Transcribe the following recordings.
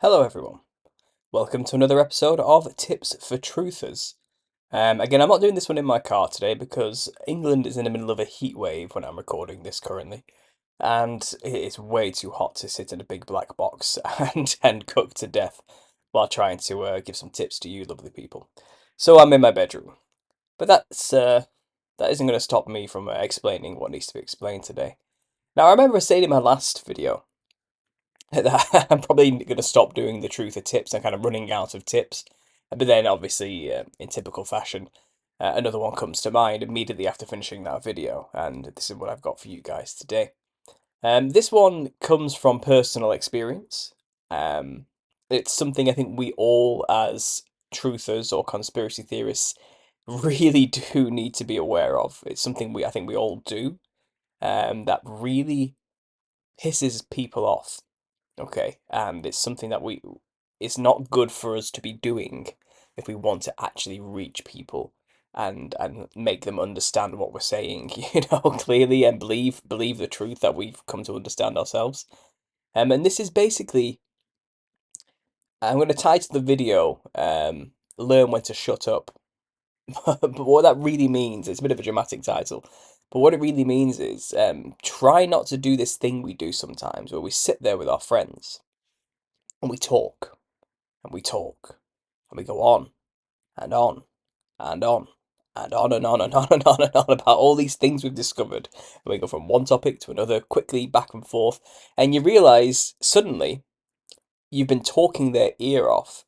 Hello, everyone. Welcome to another episode of Tips for Truthers. Again, I'm not doing this one in my car today because England is in the middle of a heat wave when I'm recording this currently, and it is way too hot to sit in a big black box and cook to death while trying to give some tips to you lovely people. So I'm in my bedroom, but that isn't going to stop me from explaining what needs to be explained today. Now, I remember saying in my last video I'm probably going to stop doing the truth of tips. I'm kind of running out of tips. But then, obviously, in typical fashion, another one comes to mind immediately after finishing that video. And this is what I've got for you guys today. This one comes from personal experience. Um, it's something I think we all, as truthers or conspiracy theorists, really do need to be aware of. It's something I think we all do. That really pisses people off. Okay, and it's something that it's not good for us to be doing if we want to actually reach people and make them understand what we're saying, clearly and believe the truth that we've come to understand ourselves. And this is basically, I'm going to title the video, "Learn When to Shut Up." But what that really means, it's a bit of a dramatic title, but what it really means is, try not to do this thing we do sometimes where we sit there with our friends and we talk and we talk, and we go on and on and on and on and on and on and on and on about all these things we've discovered. And we go from one topic to another quickly, back and forth, and you realise suddenly you've been talking their ear off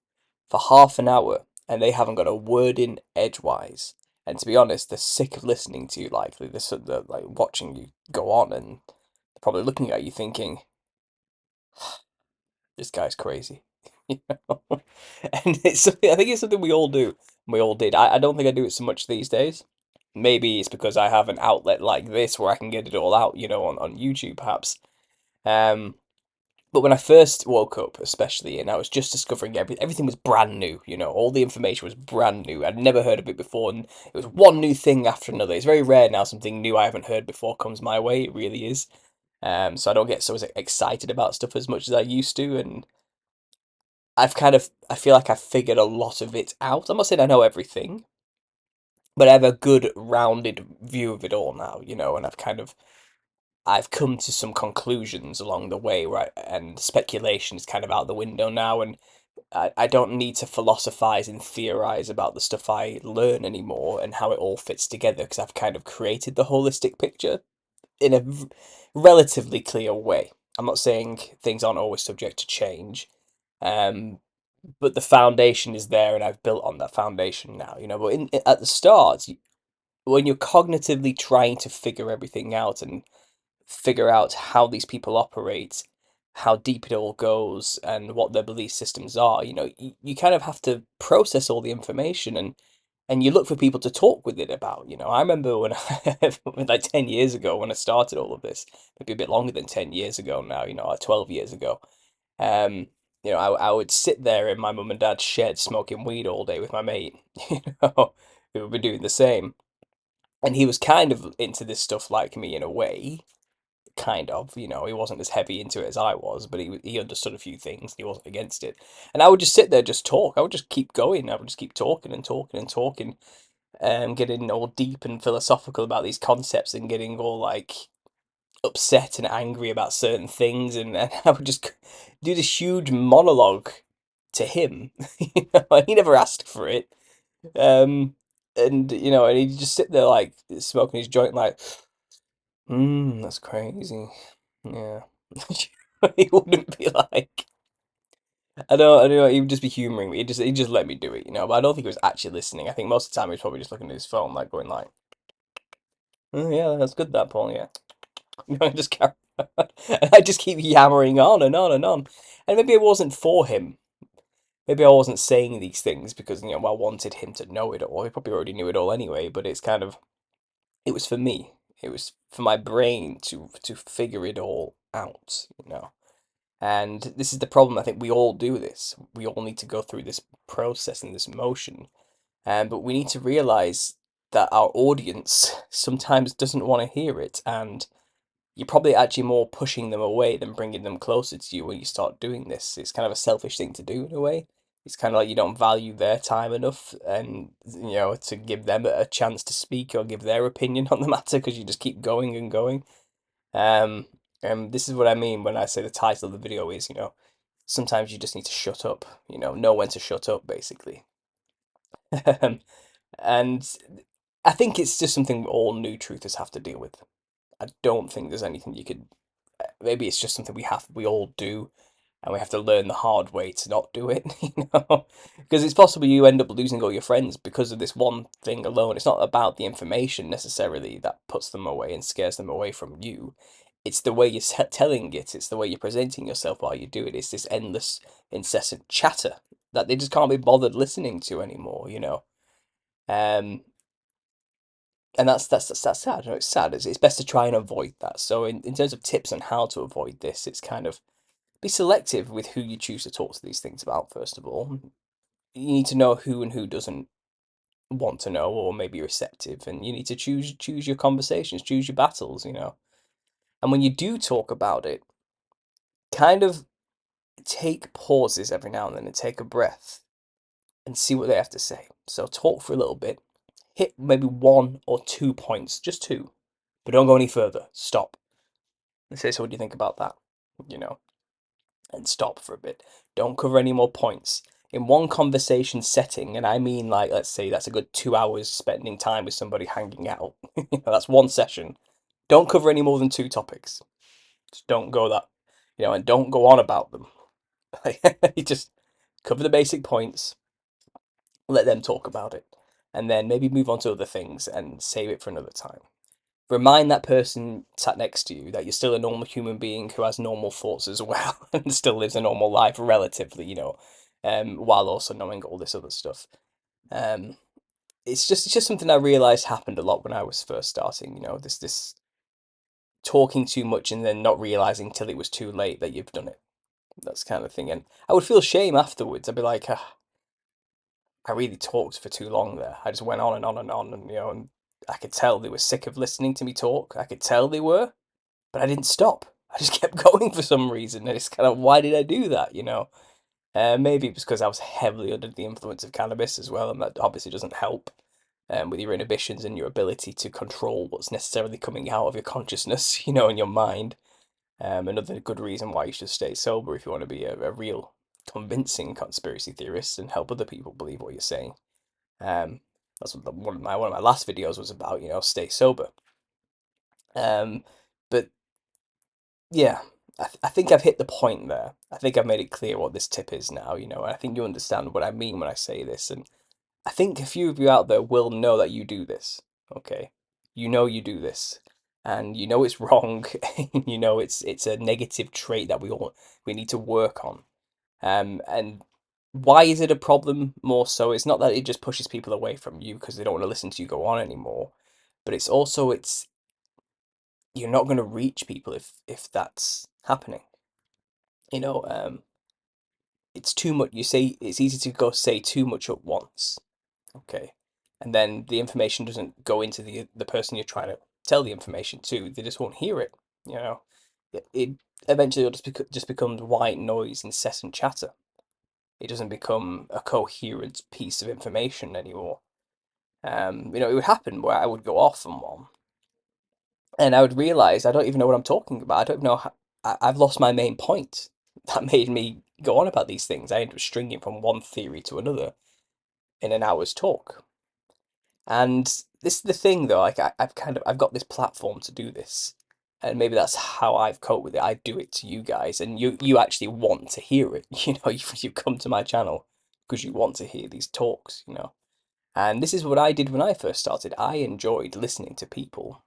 for half an hour and they haven't got a word in edgewise. And to be honest, they're sick of listening to you, likely. They're like watching you go on and they're probably looking at you thinking, this guy's crazy. You know? And it's something, I think it's something we all do. We all did. I don't think I do it so much these days. Maybe it's because I have an outlet like this where I can get it all out, on YouTube perhaps. Um, but when I first woke up, especially, and I was just discovering everything was brand new, all the information was brand new. I'd never heard of it before, and it was one new thing after another. It's very rare now something new I haven't heard before comes my way. It really is. So I don't get so excited about stuff as much as I used to, and I feel like I've figured a lot of it out. I'm not saying I know everything, but I have a good rounded view of it all now, and I've come to some conclusions along the way, right? And speculation is kind of out the window now, and I don't need to philosophize and theorize about the stuff I learn anymore and how it all fits together because I've kind of created the holistic picture in a relatively clear way. I'm not saying things aren't always subject to change, um, but the foundation is there, and I've built on that foundation now. But at the start, when you're cognitively trying to figure everything out and figure out how these people operate, how deep it all goes, and what their belief systems are, you kind of have to process all the information and you look for people to talk with it about. I remember when like 10 years ago when I started all of this, maybe a bit longer than 10 years ago now, like 12 years ago. Um, I would sit there in my mum and dad's shed smoking weed all day with my mate, who would be doing the same. And he was kind of into this stuff like me in a way, kind of. He wasn't as heavy into it as I was, but he understood a few things. He wasn't against it, and I would just sit there, just talk. I would just keep going. I would just keep talking and talking and talking, getting all deep and philosophical about these concepts and getting all like upset and angry about certain things, and I would just do this huge monologue to him. And he never asked for it. Um, and he'd just sit there like smoking his joint, like, that's crazy. Yeah. He wouldn't be like, I don't know, he would just be humouring me. He just let me do it, but I don't think he was actually listening. I think most of the time he was probably just looking at his phone, like going like, oh, yeah, that's good, that Paul, yeah. Just carry on. And I just keep yammering on and on and on. And maybe it wasn't for him. Maybe I wasn't saying these things because, I wanted him to know it all. He probably already knew it all anyway, but it was for me. It was for my brain to figure it all out. And this is the problem. I think we all do this. We all need to go through this process and this motion. But we need to realize that our audience sometimes doesn't want to hear it. And you're probably actually more pushing them away than bringing them closer to you when you start doing this. It's kind of a selfish thing to do in a way. It's kind of like you don't value their time enough, and to give them a chance to speak or give their opinion on the matter because you just keep going and going. Um, and this is what I mean when I say the title of the video is, sometimes you just need to shut up. Know when to shut up, basically. Um, and I think it's just something all new truthers have to deal with. I don't think there's anything you could. Maybe it's just something we all do, and we have to learn the hard way to not do it. Because it's possible you end up losing all your friends because of this one thing alone. It's not about the information necessarily that puts them away and scares them away from you. It's the way you're telling it. It's the way you're presenting yourself while you do it. It's this endless, incessant chatter that they just can't be bothered listening to anymore. Um, and that's sad. No, it's sad. It's best to try and avoid that. So in terms of tips on how to avoid this, it's kind of be selective with who you choose to talk to these things about. First of all, you need to know who and who doesn't want to know or maybe receptive, and you need to choose your conversations, choose your battles. And when you do talk about it, kind of take pauses every now and then and take a breath and see what they have to say. So talk for a little bit, hit maybe 1 or 2 points, just two, but don't go any further. Stop and say, so what do you think about that? You know, and stop for a bit. Don't cover any more points. In one conversation setting, and I mean like, let's say that's a good 2 hours spending time with somebody hanging out. That's one session. Don't cover any more than two topics. Just don't go that, and don't go on about them. You just cover the basic points, let them talk about it, and then maybe move on to other things and save it for another time. Remind that person sat next to you that you're still a normal human being who has normal thoughts as well and still lives a normal life relatively, while also knowing all this other stuff. Um, it's just something I realised happened a lot when I was first starting. This talking too much and then not realising till it was too late that you've done it. That's kind of thing, and I would feel shame afterwards. I'd be like, I really talked for too long there. I just went on and on and on, and I could tell they were sick of listening to me talk. I could tell they were, but I didn't stop. I just kept going for some reason. And it's kind of, why did I do that? Maybe it was because I was heavily under the influence of cannabis as well, and that obviously doesn't help with your inhibitions and your ability to control what's necessarily coming out of your consciousness, in your mind. Another good reason why you should stay sober if you want to be a real convincing conspiracy theorist and help other people believe what you're saying. That's what one of my last videos was about. Stay sober. Um, but yeah, I think I've hit the point there. I think I've made it clear what this tip is now. And I think you understand what I mean when I say this. And I think a few of you out there will know that you do this. Okay, you do this, and it's wrong. It's a negative trait that we need to work on. And why is it a problem more so? It's not that it just pushes people away from you because they don't want to listen to you go on anymore, but it's also you're not going to reach people if that's happening. You know, um, it's too much. You say it's easy to go say too much at once, okay, and then the information doesn't go into the person you're trying to tell the information to. They just won't hear it. You know, it eventually will just becomes white noise, incessant chatter. It doesn't become a coherent piece of information anymore. It would happen where I would go off on one, and I would realize I don't even know what I'm talking about. I don't know how, I've lost my main point that made me go on about these things. I ended up stringing from one theory to another in an hour's talk. And this is the thing, though. Like I've got this platform to do this, and maybe that's how I've coped with it. I do it to you guys, and you actually want to hear it. You come to my channel because you want to hear these talks. And this is what I did when I first started. I enjoyed listening to people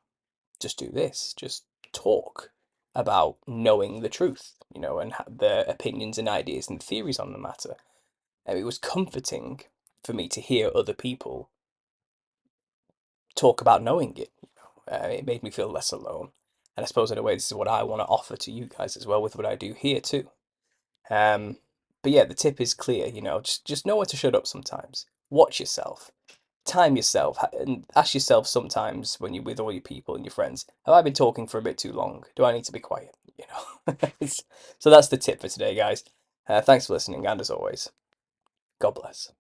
just do this, just talk about knowing the truth, and their opinions and ideas and theories on the matter. And it was comforting for me to hear other people talk about knowing it. It made me feel less alone. And I suppose in a way, this is what I want to offer to you guys as well with what I do here too. Um, but yeah, the tip is clear. Just know when to shut up sometimes. Watch yourself. time yourself and ask yourself sometimes when you're with all your people and your friends, have I been talking for a bit too long? Do I need to be quiet? You know. So that's the tip for today, guys. Thanks for listening, and as always, God bless.